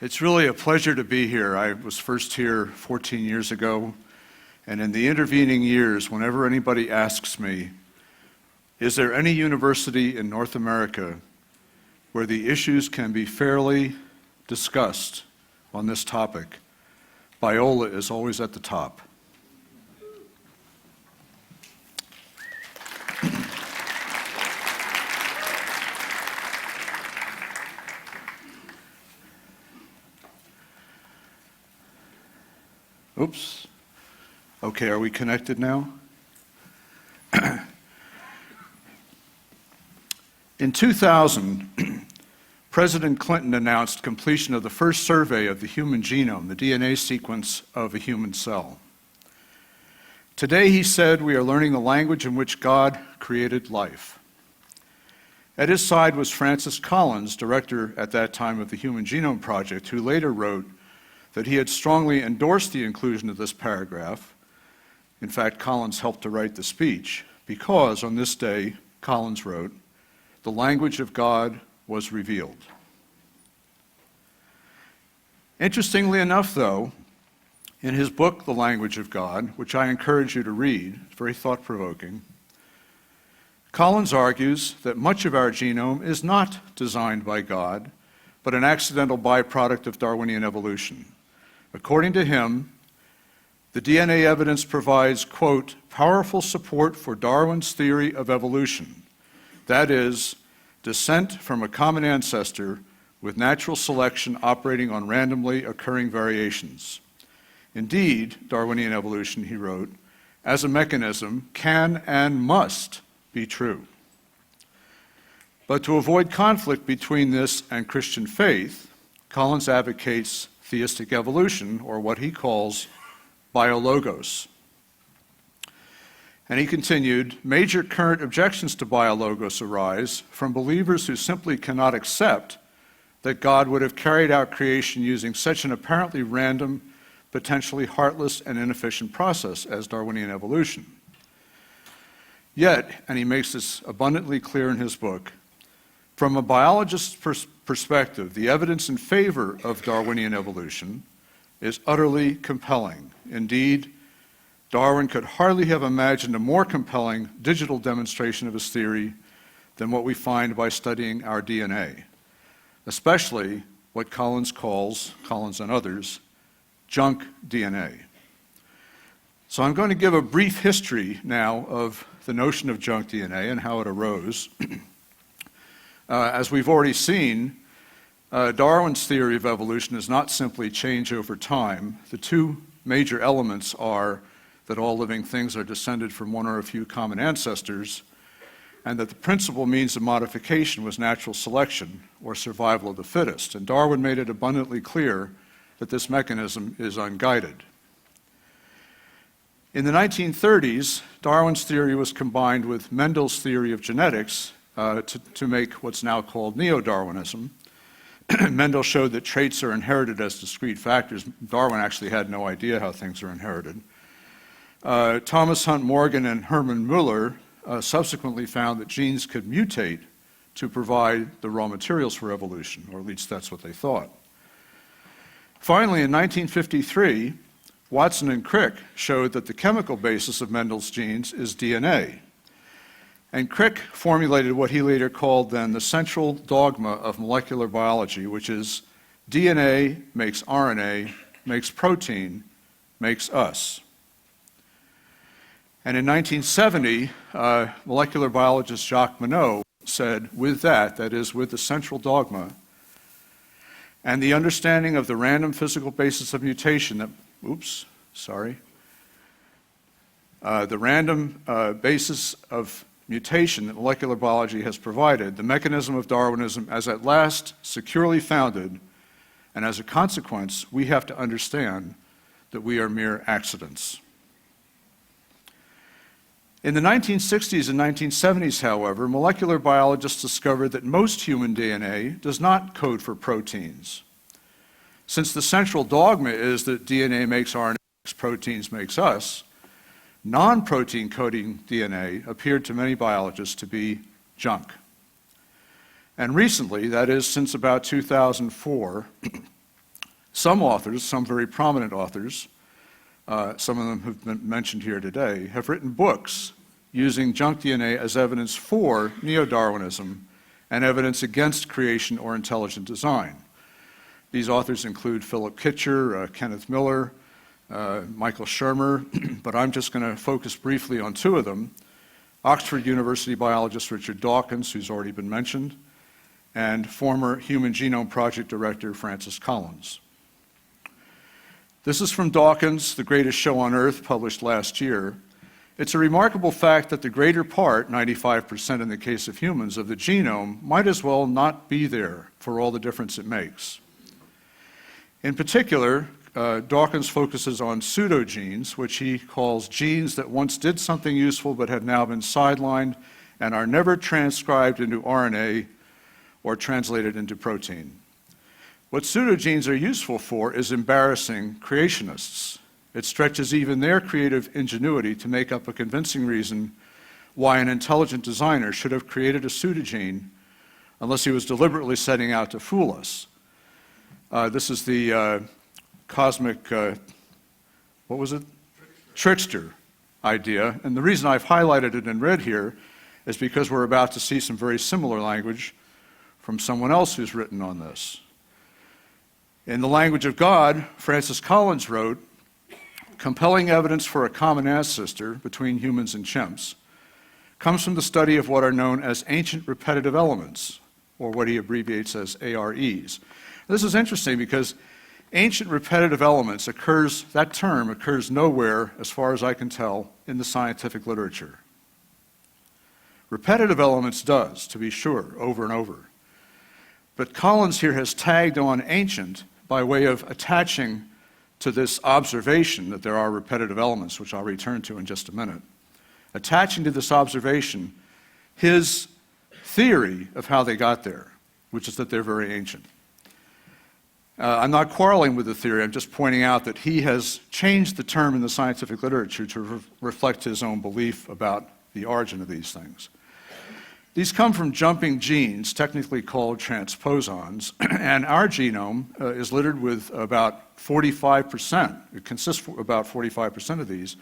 It's really a pleasure to be here. I was first here 14 years ago, and in the intervening years, whenever anybody asks me, is there any university in North America where the issues can be fairly discussed on this topic, Biola is always at the top. Oops. Okay, are we connected now? In 2000, President Clinton announced completion of the first survey of the human genome, the DNA sequence of a human cell. Today, he said, we are learning the language in which God created life. At his side was Francis Collins, director at that time of the Human Genome Project, who later wrote that he had strongly endorsed the inclusion of this paragraph. In fact, Collins helped to write the speech because on this day, Collins wrote, the language of God was revealed. Interestingly enough, though, in his book, The Language of God, which I encourage you to read, it's very thought-provoking, Collins argues that much of our genome is not designed by God, but an accidental byproduct of Darwinian evolution. According to him, the DNA evidence provides, quote, powerful support for Darwin's theory of evolution, that is, descent from a common ancestor with natural selection operating on randomly occurring variations. Indeed, Darwinian evolution, he wrote, as a mechanism can and must be true. But to avoid conflict between this and Christian faith, Collins advocates theistic evolution, or what he calls biologos. And he continued, major current objections to biologos arise from believers who simply cannot accept that God would have carried out creation using such an apparently random, potentially heartless and inefficient process as Darwinian evolution. Yet, and he makes this abundantly clear in his book, from a biologist's perspective, the evidence in favor of Darwinian evolution is utterly compelling. Indeed, Darwin could hardly have imagined a more compelling digital demonstration of his theory than what we find by studying our DNA, especially what Collins calls, Collins and others, junk DNA. So I'm going to give a brief history now of the notion of junk DNA and how it arose. As we've already seen, Darwin's theory of evolution is not simply change over time. The two major elements are that all living things are descended from one or a few common ancestors, and that the principal means of modification was natural selection, or survival of the fittest. And Darwin made it abundantly clear that this mechanism is unguided. In the 1930s, Darwin's theory was combined with Mendel's theory of genetics to make what's now called Neo-Darwinism. Mendel showed that traits are inherited as discrete factors. Darwin actually had no idea how things are inherited. Thomas Hunt Morgan and Hermann Müller subsequently found that genes could mutate to provide the raw materials for evolution, or at least that's what they thought. Finally, in 1953, Watson and Crick showed that the chemical basis of Mendel's genes is DNA. And Crick formulated what he later called then the Central Dogma of molecular biology, which is DNA makes RNA, makes protein, makes us. And in 1970, molecular biologist Jacques Monod said, with that is with the Central Dogma, and the understanding of the random physical basis of mutation that, the random basis of mutation that molecular biology has provided, the mechanism of Darwinism as at last securely founded, and as a consequence, we have to understand that we are mere accidents. In the 1960s and 1970s, however, molecular biologists discovered that most human DNA does not code for proteins. Since the central dogma is that DNA makes RNA, makes proteins, makes us, non-protein coding DNA appeared to many biologists to be junk. And recently, that is since about 2004, Some authors, some very prominent authors, some of them have been mentioned here today, have written books using junk DNA as evidence for Neo-Darwinism and evidence against creation or intelligent design. These authors include Philip Kitcher, Kenneth Miller, Michael Shermer, but I'm just going to focus briefly on two of them. Oxford University biologist Richard Dawkins, who's already been mentioned, and former Human Genome Project Director Francis Collins. This is from Dawkins, The Greatest Show on Earth, published last year. It's a remarkable fact that the greater part, 95% in the case of humans, of the genome might as well not be there for all the difference it makes. In particular, Dawkins focuses on pseudogenes, which he calls genes that once did something useful but have now been sidelined and are never transcribed into RNA or translated into protein. What pseudogenes are useful for is embarrassing creationists. It stretches even their creative ingenuity to make up a convincing reason why an intelligent designer should have created a pseudogene unless he was deliberately setting out to fool us. This is the cosmic, what was it? Trickster idea. And the reason I've highlighted it in red here is because we're about to see some very similar language from someone else who's written on this. In the language of God, Francis Collins wrote, compelling evidence for a common ancestor between humans and chimps comes from the study of what are known as ancient repetitive elements, or what he abbreviates as AREs. This is interesting because ancient repetitive elements that term occurs nowhere, as far as I can tell, in the scientific literature. Repetitive elements does, to be sure, over and over. But Collins here has tagged on ancient by way of attaching to this observation that there are repetitive elements, which I'll return to in just a minute, attaching to this observation his theory of how they got there, which is that they're very ancient. I'm not quarreling with the theory, I'm just pointing out that he has changed the term in the scientific literature to reflect his own belief about the origin of these things. These come from jumping genes, technically called transposons, and our genome is littered with about 45%. It consists of about 45% of these,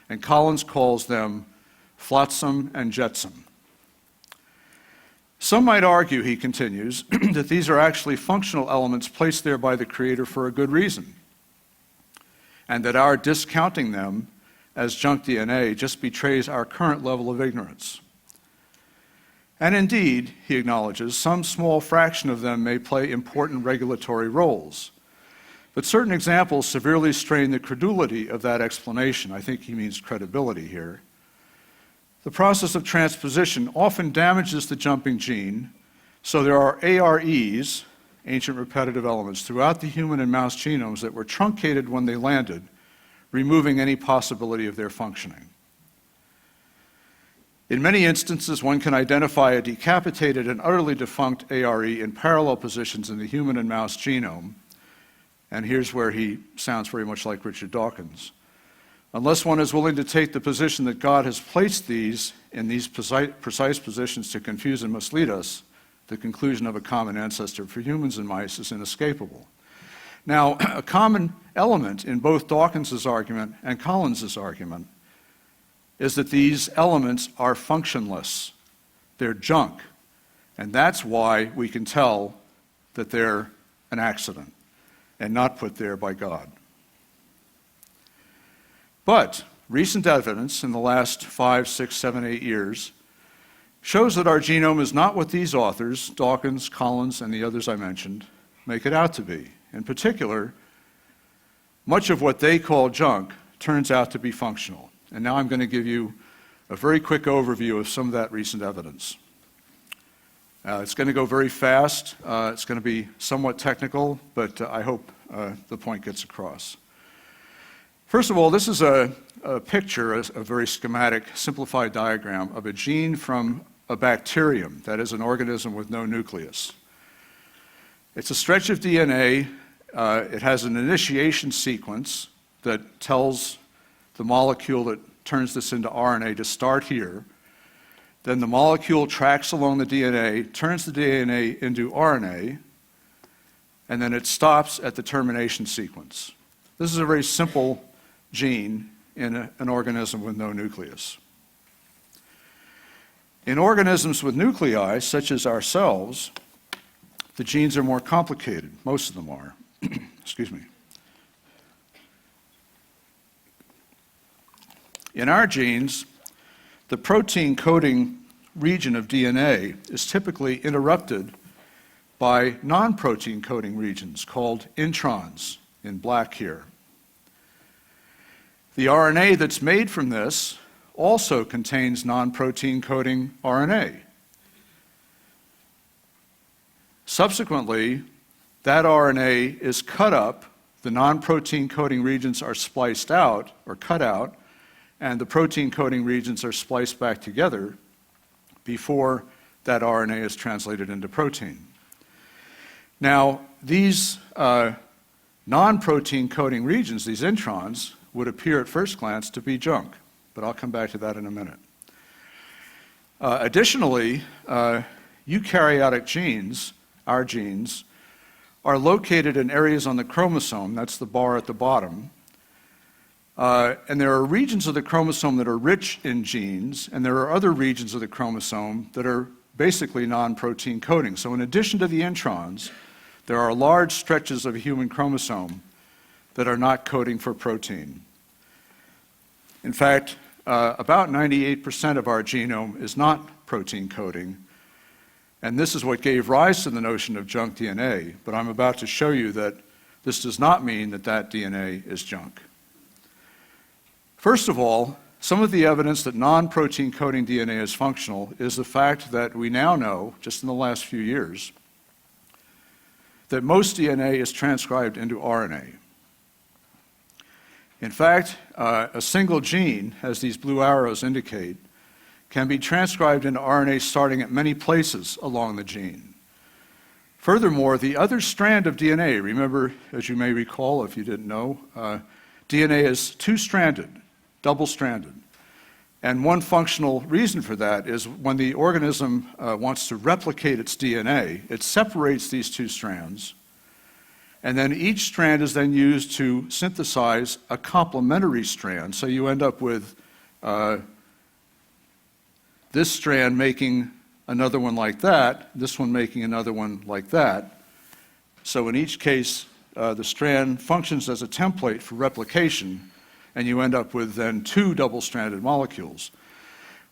and Collins calls them flotsam and jetsam. Some might argue, he continues, that these are actually functional elements placed there by the Creator for a good reason, and that our discounting them as junk DNA just betrays our current level of ignorance. And indeed, he acknowledges, some small fraction of them may play important regulatory roles. But certain examples severely strain the credulity of that explanation. I think he means credibility here. The process of transposition often damages the jumping gene, so there are AREs, ancient repetitive elements, throughout the human and mouse genomes that were truncated when they landed, removing any possibility of their functioning. In many instances, one can identify a decapitated and utterly defunct ARE in parallel positions in the human and mouse genome, and here's where he sounds very much like Richard Dawkins. Unless one is willing to take the position that God has placed these in these precise positions to confuse and mislead us, the conclusion of a common ancestor for humans and mice is inescapable. Now, a common element in both Dawkins's argument and Collins's argument is that these elements are functionless. They're junk. And that's why we can tell that they're an accident and not put there by God. But recent evidence in the last 5, 6, 7, 8 years shows that our genome is not what these authors, Dawkins, Collins, and the others I mentioned, make it out to be. In particular, much of what they call junk turns out to be functional. And now I'm going to give you a very quick overview of some of that recent evidence. It's going to go very fast. It's going to be somewhat technical, but I hope the point gets across. First of all, this is a picture, a very schematic, simplified diagram of a gene from a bacterium, that is an organism with no nucleus. It's a stretch of DNA. It has an initiation sequence that tells the molecule that turns this into RNA to start here. Then the molecule tracks along the DNA, turns the DNA into RNA, and then it stops at the termination sequence. This is a very simple gene in an organism with no nucleus. In organisms with nuclei, such as ourselves, the genes are more complicated. Most of them are. Excuse me. In our genes, the protein coding region of DNA is typically interrupted by non-protein coding regions called introns, in black here. The RNA that's made from this also contains non-protein coding RNA. Subsequently, that RNA is cut up, the non-protein coding regions are spliced out or cut out, and the protein coding regions are spliced back together before that RNA is translated into protein. Now, these non-protein coding regions, these introns, would appear at first glance to be junk, but I'll come back to that in a minute. Additionally, eukaryotic genes, our genes, are located in areas on the chromosome, that's the bar at the bottom, and there are regions of the chromosome that are rich in genes, and there are other regions of the chromosome that are basically non-protein coding. So in addition to the introns, there are large stretches of a human chromosome that are not coding for protein. In fact, about 98% of our genome is not protein coding, and this is what gave rise to the notion of junk DNA, but I'm about to show you that this does not mean that that DNA is junk. First of all, some of the evidence that non-protein coding DNA is functional is the fact that we now know, just in the last few years, that most DNA is transcribed into RNA. In fact, a single gene, as these blue arrows indicate, can be transcribed into RNA starting at many places along the gene. Furthermore, the other strand of DNA, remember, as you may recall if you didn't know, DNA is two-stranded, double-stranded. And one functional reason for that is when the organism wants to replicate its DNA, it separates these two strands, and then each strand is then used to synthesize a complementary strand. So you end up with this strand making another one like that, this one making another one like that. So in each case, the strand functions as a template for replication, and you end up with then two double-stranded molecules.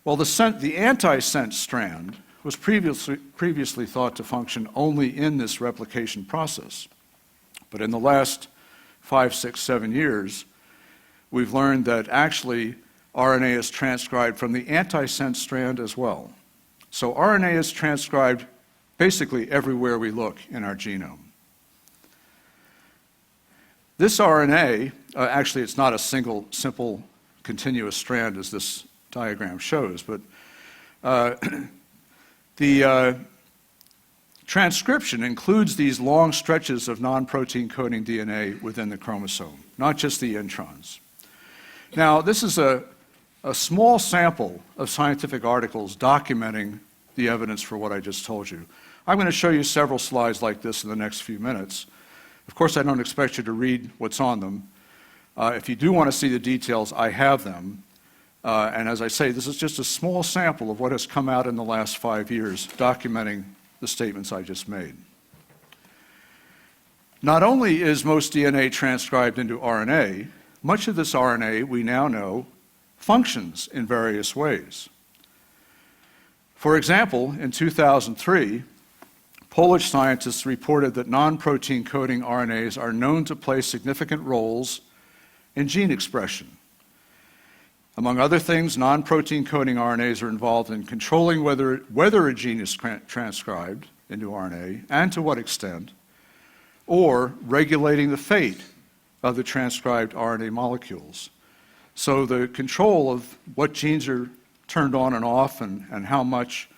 Well, the antisense strand was previously thought to function only in this replication process. But in the last 5, 6, 7 years, we've learned that actually RNA is transcribed from the antisense strand as well. So RNA is transcribed basically everywhere we look in our genome. This RNA, actually it's not a single, simple, continuous strand as this diagram shows, but the transcription includes these long stretches of non-protein coding DNA within the chromosome, not just the introns. Now, this is a small sample of scientific articles documenting the evidence for what I just told you. I'm going to show you several slides like this in the next few minutes. Of course, I don't expect you to read what's on them. If you do want to see the details, I have them. And as I say, this is just a small sample of what has come out in the last 5 years documenting the statements I just made. Not only is most DNA transcribed into RNA, much of this RNA, we now know, functions in various ways. For example, in 2003, Polish scientists reported that non-protein coding RNAs are known to play significant roles in gene expression. Among other things, non-protein coding RNAs are involved in controlling whether a gene is transcribed into RNA and to what extent, or regulating the fate of the transcribed RNA molecules. So the control of what genes are turned on and off and how much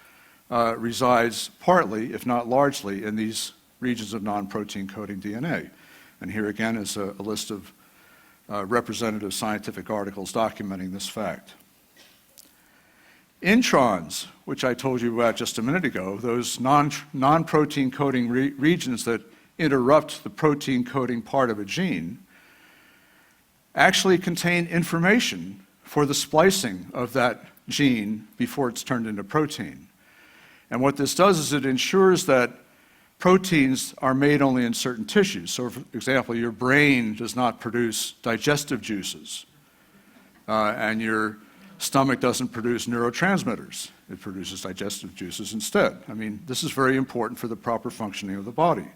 resides partly, if not largely, in these regions of non-protein coding DNA. And here again is a list of representative scientific articles documenting this fact. Introns, which I told you about just a minute ago, those non-protein coding regions that interrupt the protein coding part of a gene actually contain information for the splicing of that gene before it's turned into protein. And what this does is it ensures that proteins are made only in certain tissues. So, for example, your brain does not produce digestive juices, and your stomach doesn't produce neurotransmitters. It produces digestive juices instead. I mean, this is very important for the proper functioning of the body.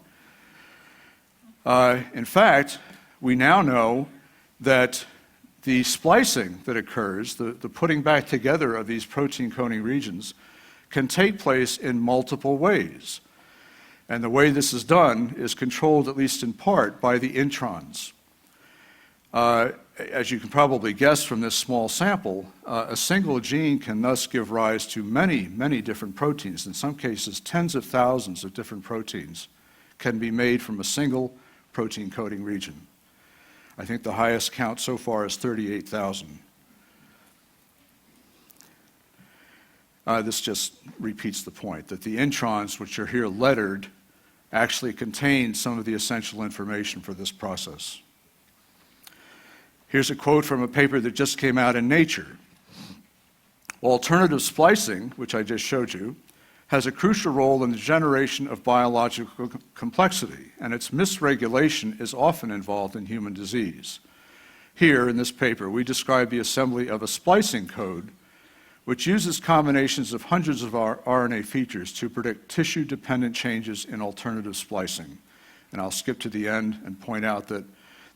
In fact, we now know that the splicing that occurs, the putting back together of these protein coding regions, can take place in multiple ways. And the way this is done is controlled, at least in part, by the introns. As you can probably guess from this small sample, a single gene can thus give rise to many, many different proteins. In some cases, tens of thousands of different proteins can be made from a single protein coding region. I think the highest count so far is 38,000. This just repeats the point that the introns, which are here lettered, actually contain some of the essential information for this process. Here's a quote from a paper that just came out in Nature. Alternative splicing, which I just showed you, has a crucial role in the generation of biological complexity, and its misregulation is often involved in human disease. Here, in this paper, we describe the assembly of a splicing code which uses combinations of hundreds of RNA features to predict tissue-dependent changes in alternative splicing. And I'll skip to the end and point out that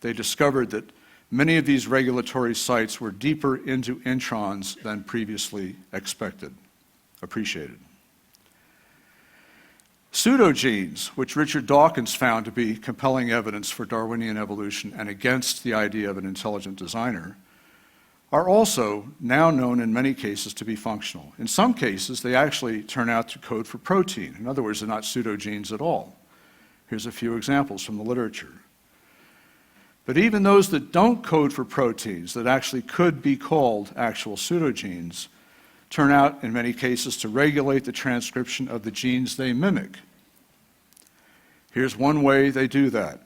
they discovered that many of these regulatory sites were deeper into introns than previously appreciated. Pseudogenes, which Richard Dawkins found to be compelling evidence for Darwinian evolution and against the idea of an intelligent designer, are also now known in many cases to be functional. In some cases, they actually turn out to code for protein. In other words, they're not pseudogenes at all. Here's a few examples from the literature. But even those that don't code for proteins, that actually could be called actual pseudogenes, turn out in many cases to regulate the transcription of the genes they mimic. Here's one way they do that.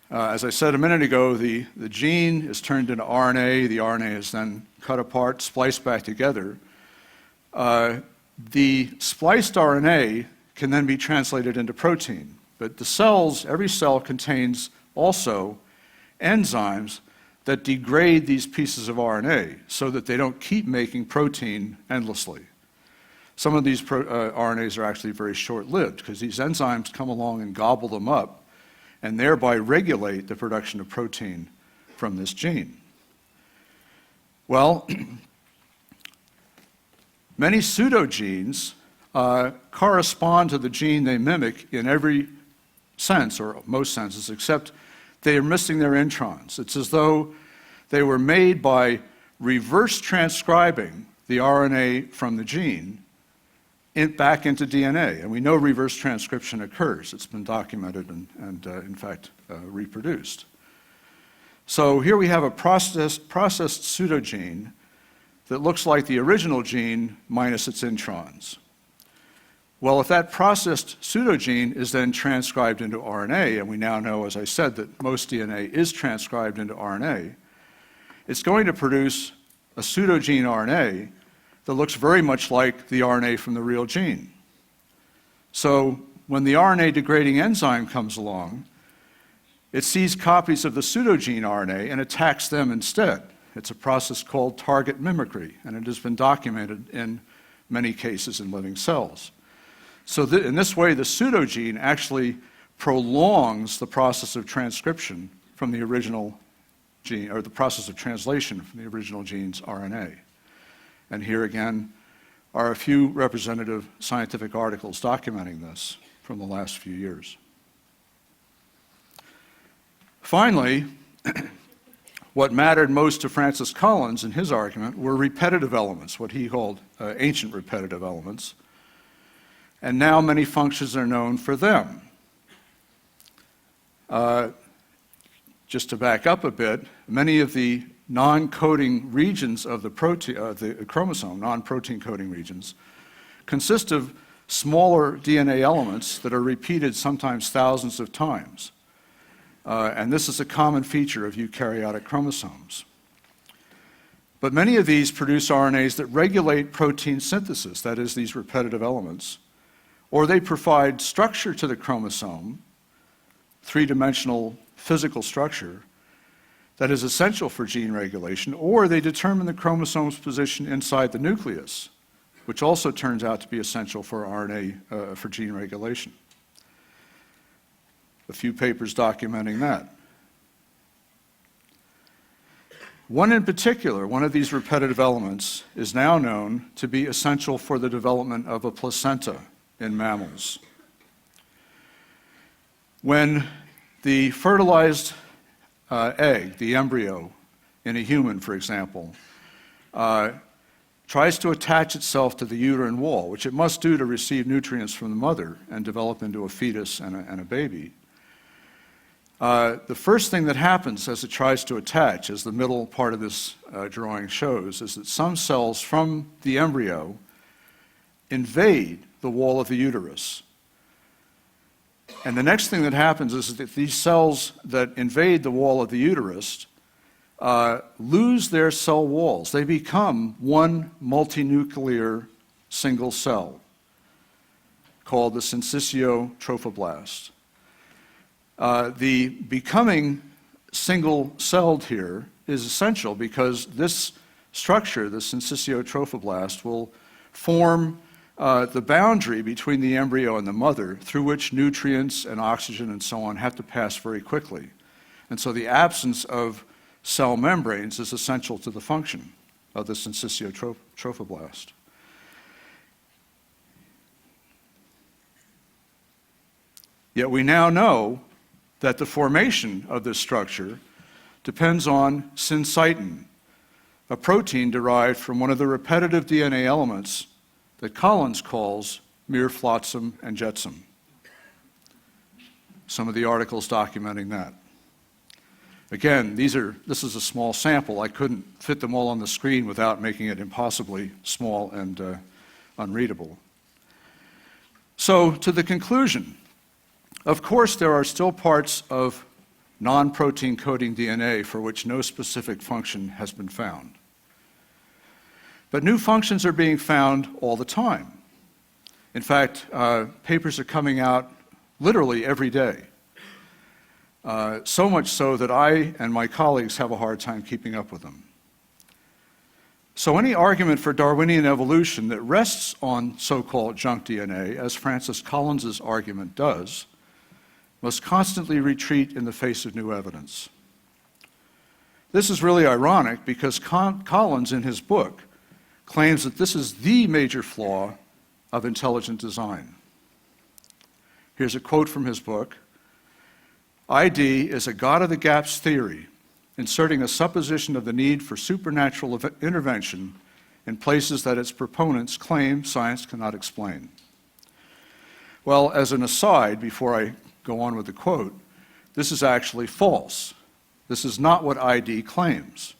As I said a minute ago, the gene is turned into RNA. The RNA is then cut apart, spliced back together. The spliced RNA can then be translated into protein. But the cells, every cell contains also enzymes that degrade these pieces of RNA so that they don't keep making protein endlessly. Some of these RNAs are actually very short-lived because these enzymes come along and gobble them up and thereby regulate the production of protein from this gene. Well, many pseudogenes correspond to the gene they mimic in every sense, or most senses, except they are missing their introns. It's as though they were made by reverse transcribing the RNA from the gene back into DNA. And we know reverse transcription occurs. It's been documented and in fact, reproduced. So here we have a processed pseudogene that looks like the original gene minus its introns. Well, if that processed pseudogene is then transcribed into RNA, and we now know, as I said, that most DNA is transcribed into RNA, it's going to produce a pseudogene RNA that looks very much like the RNA from the real gene. So when the RNA degrading enzyme comes along, it sees copies of the pseudogene RNA and attacks them instead. It's a process called target mimicry, and it has been documented in many cases in living cells. So in this way, the pseudogene actually prolongs the process of transcription from the original gene, or the process of translation from the original gene's RNA. And here again are a few representative scientific articles documenting this from the last few years. Finally, what mattered most to Francis Collins in his argument were repetitive elements, what he called ancient repetitive elements. And now many functions are known for them. Just to back up a bit, many of the non-coding regions of the chromosome, non-protein coding regions, consist of smaller DNA elements that are repeated sometimes thousands of times. And this is a common feature of eukaryotic chromosomes. But many of these produce RNAs that regulate protein synthesis, that is, these repetitive elements, or they provide structure to the chromosome, three-dimensional physical structure, that is essential for gene regulation, or they determine the chromosome's position inside the nucleus, which also turns out to be essential for RNA, for gene regulation. A few papers documenting that. One in particular, one of these repetitive elements, is now known to be essential for the development of a placenta in mammals. When the fertilized egg, the embryo in a human, for example, tries to attach itself to the uterine wall, which it must do to receive nutrients from the mother and develop into a fetus and a baby, the first thing that happens as it tries to attach, as the middle part of this drawing shows, is that some cells from the embryo invade the wall of the uterus. And the next thing that happens is that these cells that invade the wall of the uterus lose their cell walls. They become one multinuclear single cell called the syncytio trophoblast. The becoming single-celled here is essential because this structure, the syncytio trophoblast, will form the boundary between the embryo and the mother through which nutrients and oxygen and so on have to pass very quickly. And so the absence of cell membranes is essential to the function of the syncytio trophoblast. Yet we now know that the formation of this structure depends on syncytin, a protein derived from one of the repetitive DNA elements that Collins calls mere flotsam and jetsam. Some of the articles documenting that. Again, this is a small sample. I couldn't fit them all on the screen without making it impossibly small and unreadable. So, to the conclusion, of course there are still parts of non-protein coding DNA for which no specific function has been found. But new functions are being found all the time. In fact, papers are coming out literally every day. So much so that I and my colleagues have a hard time keeping up with them. So any argument for Darwinian evolution that rests on so-called junk DNA, as Francis Collins's argument does, must constantly retreat in the face of new evidence. This is really ironic because Collins, in his book, claims that this is the major flaw of intelligent design. Here's a quote from his book. ID is a God-of-the-gaps theory, inserting a supposition of the need for supernatural intervention in places that its proponents claim science cannot explain. Well, as an aside, before I go on with the quote, this is actually false. This is not what ID claims.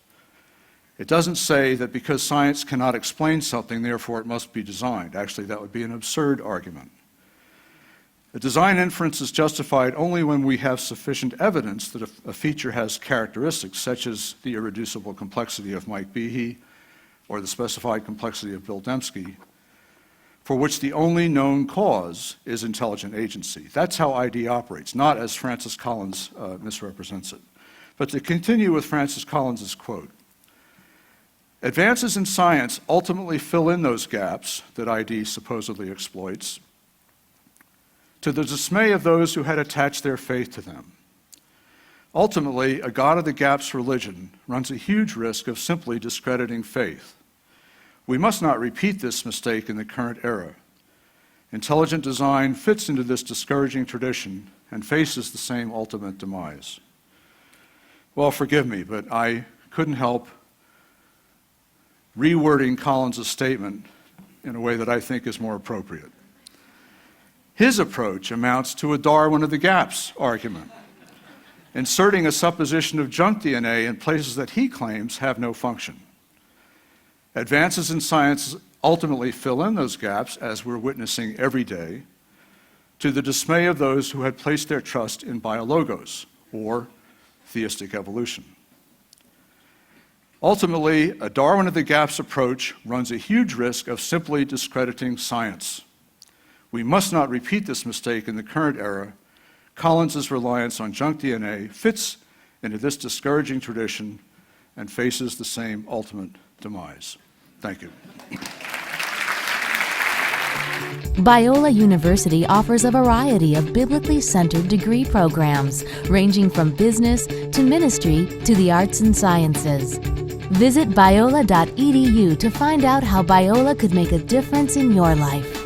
It doesn't say that because science cannot explain something, therefore it must be designed. Actually, that would be an absurd argument. A design inference is justified only when we have sufficient evidence that a feature has characteristics such as the irreducible complexity of Mike Behe or the specified complexity of Bill Dembski, for which the only known cause is intelligent agency. That's how ID operates, not as Francis Collins misrepresents it. But to continue with Francis Collins's quote, advances in science ultimately fill in those gaps that ID supposedly exploits, to the dismay of those who had attached their faith to them. Ultimately, a God-of-the-gaps religion runs a huge risk of simply discrediting faith. We must not repeat this mistake in the current era. Intelligent design fits into this discouraging tradition and faces the same ultimate demise. Well, forgive me, but I couldn't help rewording Collins' statement in a way that I think is more appropriate. His approach amounts to a Darwin of the gaps argument, inserting a supposition of junk DNA in places that he claims have no function. Advances in science ultimately fill in those gaps, as we're witnessing every day, to the dismay of those who had placed their trust in biologos, or theistic evolution. Ultimately, a Darwin of the gaps approach runs a huge risk of simply discrediting science. We must not repeat this mistake in the current era. Collins's reliance on junk DNA fits into this discouraging tradition and faces the same ultimate demise. Thank you. Biola University offers a variety of biblically centered degree programs, ranging from business to ministry to the arts and sciences. Visit biola.edu to find out how Biola could make a difference in your life.